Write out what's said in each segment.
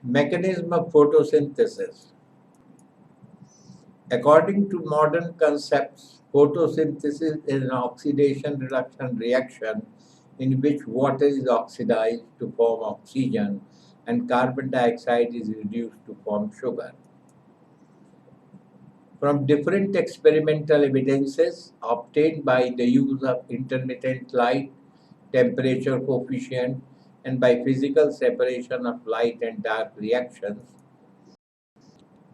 Mechanism of photosynthesis. According to modern concepts, photosynthesis is an oxidation reduction reaction in which water is oxidized to form oxygen and carbon dioxide is reduced to form sugar. From different experimental evidences obtained by the use of intermittent light, temperature coefficient, and by physical separation of light and dark reactions,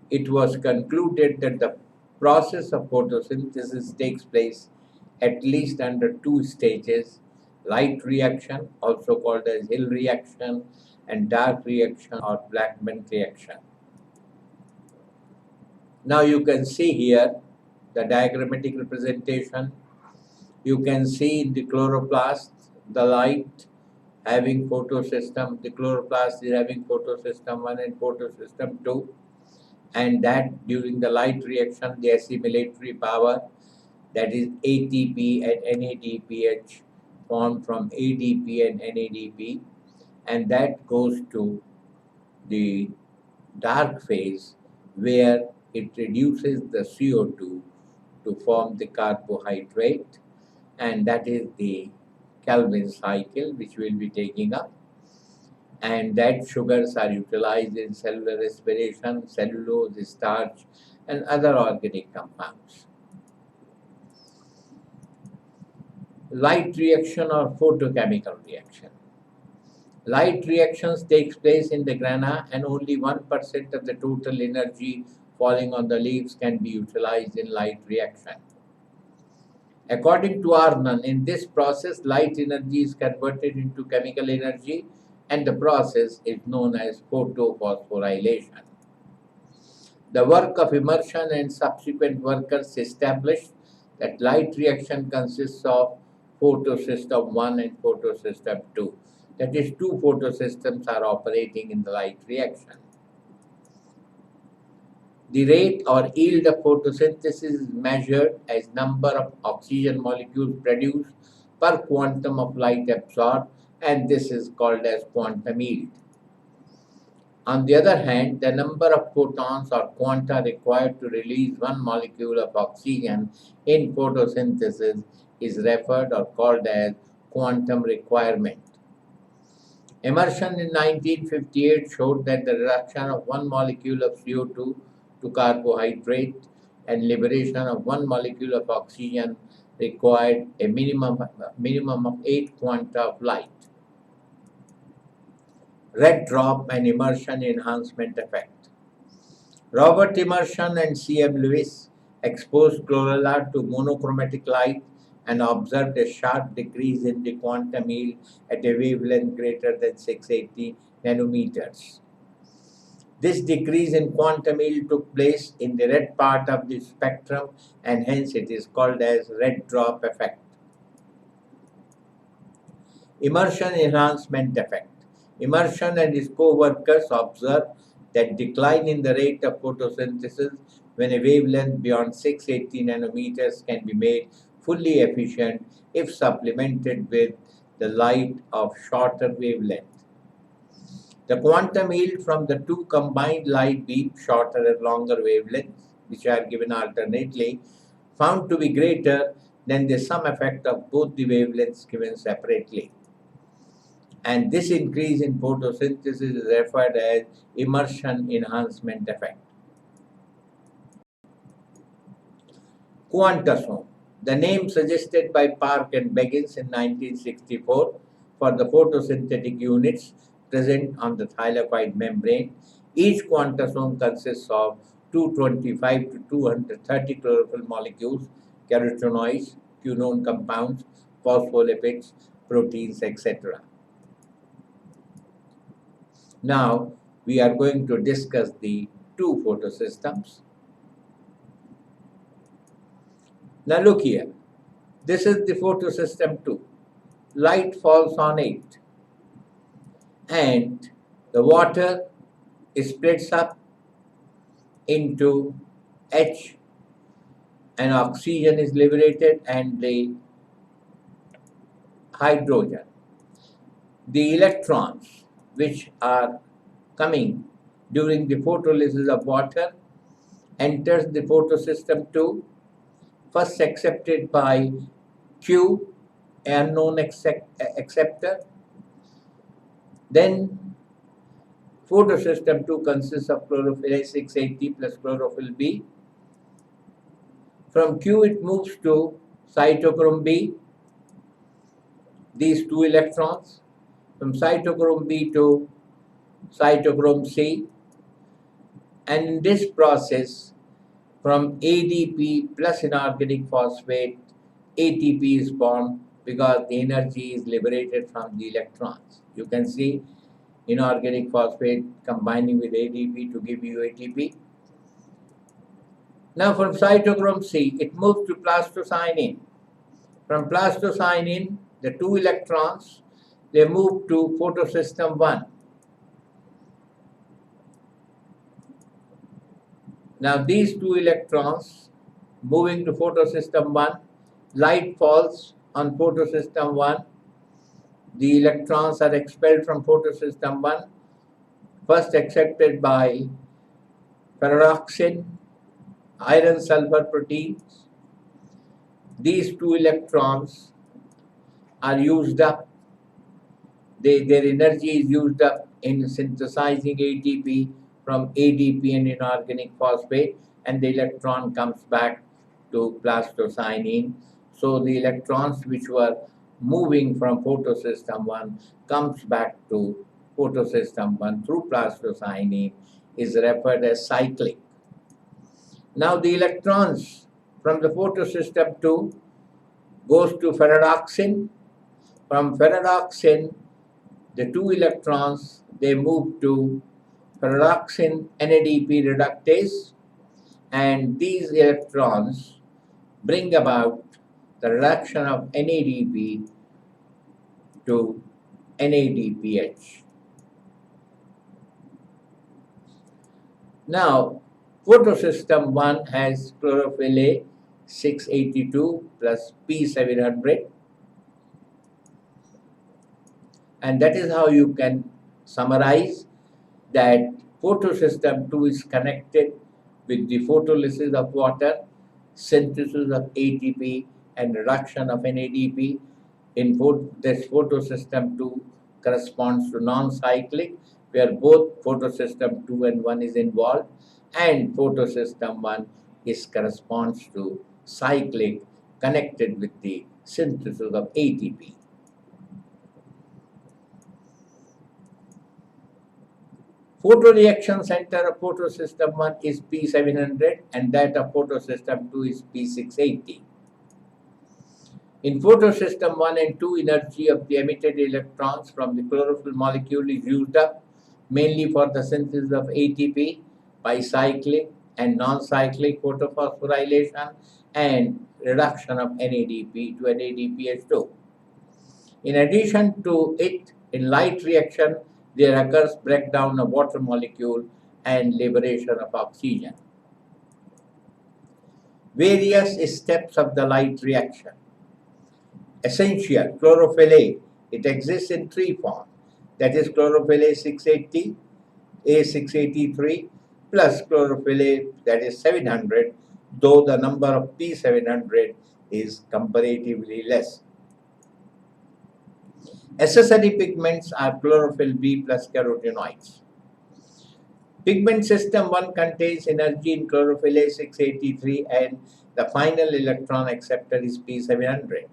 it was concluded that the process of photosynthesis takes place at least under two stages: light reaction, also called as Hill reaction, and dark reaction or Blackman reaction. Now you can see here the diagrammatic representation. You can see in the chloroplast the light having photosystem, the chloroplast is having photosystem 1 and photosystem 2, and that during the light reaction the assimilatory power, that is ATP and NADPH, formed from ADP and NADP, and that goes to the dark phase where it reduces the CO2 to form the carbohydrate, and that is the Calvin cycle which we'll be taking up. And that sugars are utilized in cellular respiration, cellulose, starch, and other organic compounds. Light reaction or photochemical reaction. Light reactions takes place in the grana, and only 1% of the total energy falling on the leaves can be utilized in light reaction. According to Arnon, in this process, light energy is converted into chemical energy, and the process is known as photophosphorylation. The work of immersion and subsequent workers established that light reaction consists of photosystem 1 and photosystem 2. That is, two photosystems are operating in the light reaction. The rate or yield of photosynthesis is measured as number of oxygen molecules produced per quantum of light absorbed, and this is called as quantum yield. On the other hand, the number of photons or quanta required to release one molecule of oxygen in photosynthesis is referred or called as quantum requirement. Immersion in 1958 showed that the reduction of one molecule of CO2 to carbohydrate and liberation of one molecule of oxygen required a minimum of 8 quanta of light. Red drop and immersion enhancement effect. Robert Immersion and C.M. Lewis exposed chlorella to monochromatic light and observed a sharp decrease in the quantum yield at a wavelength greater than 680 nanometers. This decrease in quantum yield took place in the red part of the spectrum, and hence it is called as red drop effect. Immersion enhancement effect. Immersion and his co-workers observed that decline in the rate of photosynthesis when a wavelength beyond 680 nanometers can be made fully efficient if supplemented with the light of shorter wavelength. The quantum yield from the two combined light beams, shorter and longer wavelengths, which are given alternately, found to be greater than the sum effect of both the wavelengths given separately. And this increase in photosynthesis is referred as immersion enhancement effect. Quantasome. The name suggested by Park and Beggins in 1964 for the photosynthetic units present on the thylakoid membrane. Each quantasome consists of 225 to 230 chlorophyll molecules, carotenoids, quinone compounds, phospholipids, proteins, etc. Now we are going to discuss the two photosystems. Now look here, this is the photosystem 2. Light falls on it and the water splits up into H and oxygen is liberated and the hydrogen. The electrons which are coming during the photolysis of water, enters the photosystem 2, first accepted by Q, unknown acceptor. Then photosystem 2 consists of chlorophyll A 680 plus chlorophyll B. From Q it moves to cytochrome B, these two electrons. From cytochrome B to cytochrome C. And in this process, from ADP plus inorganic phosphate, ATP is formed because the energy is liberated from the electrons. You can see inorganic phosphate combining with ADP to give you ATP. Now from cytochrome C, it moves to plastocyanin. From plastocyanin, the two electrons, they move to photosystem 1. Now these two electrons moving to photosystem 1, light falls on photosystem 1. The electrons are expelled from photosystem 1, first accepted by ferroxin, iron sulfur proteins. These two electrons are used up. Their energy is used up in synthesizing ATP from ADP and inorganic phosphate, and the electron comes back to plastocyanin. So the electrons which were moving from photosystem 1 comes back to photosystem 1 through plastocyanin, is referred as cyclic. Now the electrons from the photosystem 2 goes to ferredoxin. From ferredoxin, the two electrons, they move to ferredoxin NADP reductase, and these electrons bring about the reduction of NADP to NADPH. Now, photosystem 1 has chlorophyll A 682 plus P700, and that is how you can summarize that photosystem 2 is connected with the photolysis of water, synthesis of ATP, and reduction of NADP. In this photosystem 2 corresponds to non-cyclic, where both photosystem 2 and 1 is involved, and photosystem 1 corresponds to cyclic, connected with the synthesis of ATP. Photoreaction center of photosystem 1 is P700 and that of photosystem 2 is P680. In photosystem 1 and 2, energy of the emitted electrons from the chlorophyll molecule is used up mainly for the synthesis of ATP by cyclic and non-cyclic photophosphorylation and reduction of NADP to NADPH2. In addition to it, in light reaction, there occurs breakdown of water molecule and liberation of oxygen. Various steps of the light reaction. Essential, chlorophyll A. It exists in three forms. That is chlorophyll A 680, A 683 plus chlorophyll A, that is 700, though the number of P700 is comparatively less. Accessory pigments are chlorophyll B plus carotenoids. Pigment system 1 contains energy in chlorophyll A 683 and the final electron acceptor is P700.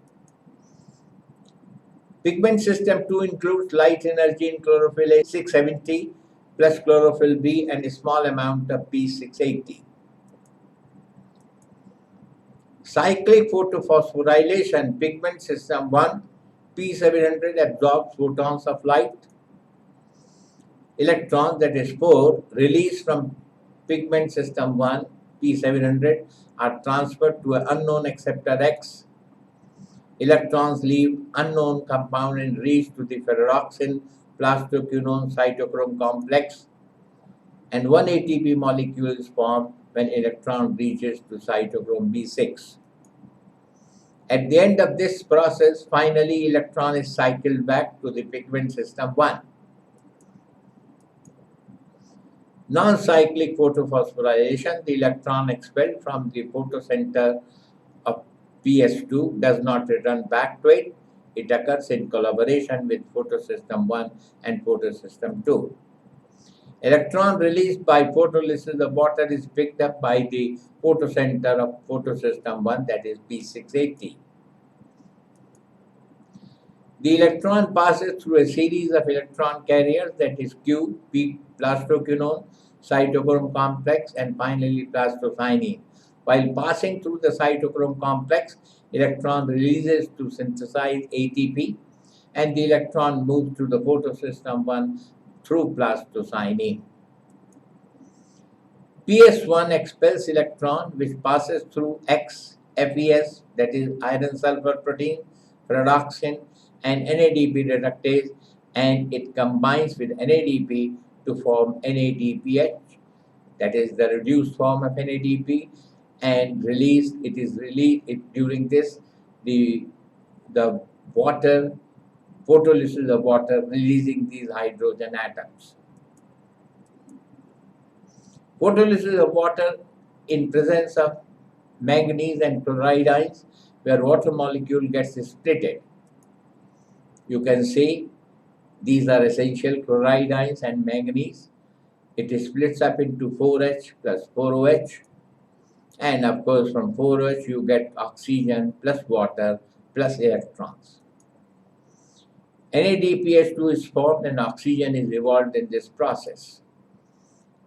Pigment system 2 includes light energy in chlorophyll A 670 plus chlorophyll B and a small amount of P680. Cyclic photophosphorylation, pigment system 1, P700 absorbs photons of light. Electrons, that is 4, released from pigment system 1, P700, are transferred to an unknown acceptor X. Electrons leave unknown compound and reach to the ferroxin plastoquinone cytochrome complex, and one ATP molecule is formed when electron reaches to cytochrome B6. At the end of this process, finally electron is cycled back to the pigment system 1. Non-cyclic photophosphorylation, the electron expelled from the photocenter of PS2 does not return back to it. It occurs in collaboration with photosystem 1 and photosystem 2. Electron released by photolysis of water is picked up by the photocenter of photosystem 1, that is P680. The electron passes through a series of electron carriers, that is Q, P, plastoquinone, cytochrome complex, and finally plastocyanine. While passing through the cytochrome complex, electron releases to synthesize ATP, and the electron moves to the photosystem 1 through plastocyanine. PS1 expels electron which passes through X, FES, that is iron sulfur protein, pyridoxine, and NADP reductase, and it combines with NADP to form NADPH, that is the reduced form of NADP, and during this the water, photolysis of water, releasing these hydrogen atoms. Photolysis of water in presence of manganese and chloride ions, where water molecule gets splitted. You can see these are essential chloride ions and manganese. It splits up into 4H plus 4OH, and of course from 4OH you get oxygen plus water plus electrons. NADPH2 is formed and oxygen is evolved in this process.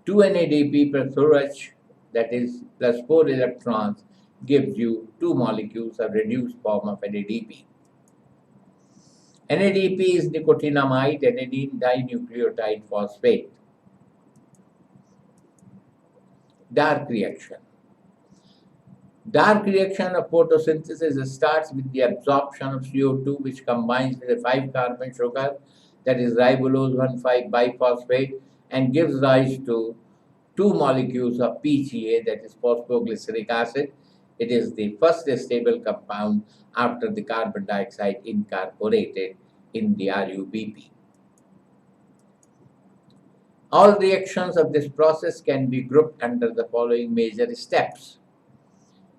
2 NADP plus 4OH, that is plus 4 electrons, gives you 2 molecules of reduced form of NADP. NADP is nicotinamide adenine dinucleotide phosphate. Dark reaction. Dark reaction of photosynthesis starts with the absorption of CO2, which combines with a 5-carbon sugar, that is ribulose 1,5-biphosphate, and gives rise to 2 molecules of PGA, that is phosphoglyceric acid. It is the first stable compound after the carbon dioxide incorporated in the RUBP. All reactions of this process can be grouped under the following major steps.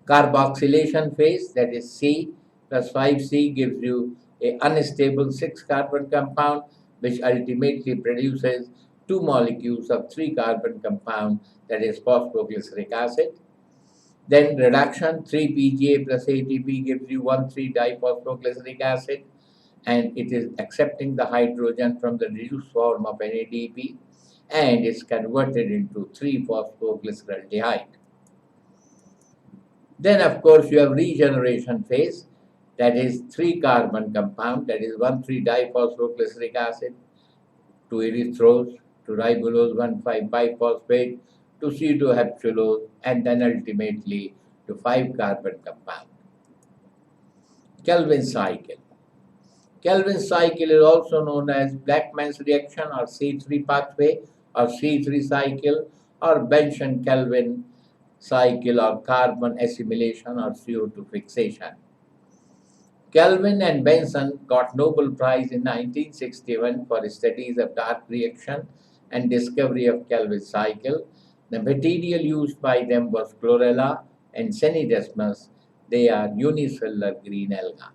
Carboxylation phase, that is C plus 5C, gives you an unstable 6-carbon compound, which ultimately produces 2 molecules of 3-carbon compound, that is phosphoglyceric acid. Then reduction, 3-PGA plus ATP gives you 1,3-diphosphoglyceric acid, and it is accepting the hydrogen from the reduced form of NADP, and is converted into 3-phosphoglyceraldehyde. Then of course you have regeneration phase, that is 3-carbon compound, that is 1,3-diphosphoglyceric acid, to erythrose, to ribulose 1,5-biphosphate, to C2-heptulose, and then ultimately to 5-carbon compound. Kelvin cycle. Kelvin cycle is also known as Blackman's reaction or C3 pathway or C3 cycle or Benson-Kelvin cycle or carbon assimilation or CO2 fixation. Kelvin and Benson got Nobel Prize in 1961 for studies of dark reaction and discovery of Kelvin cycle. The material used by them was chlorella and Senidesmus. They are unicellular green alga.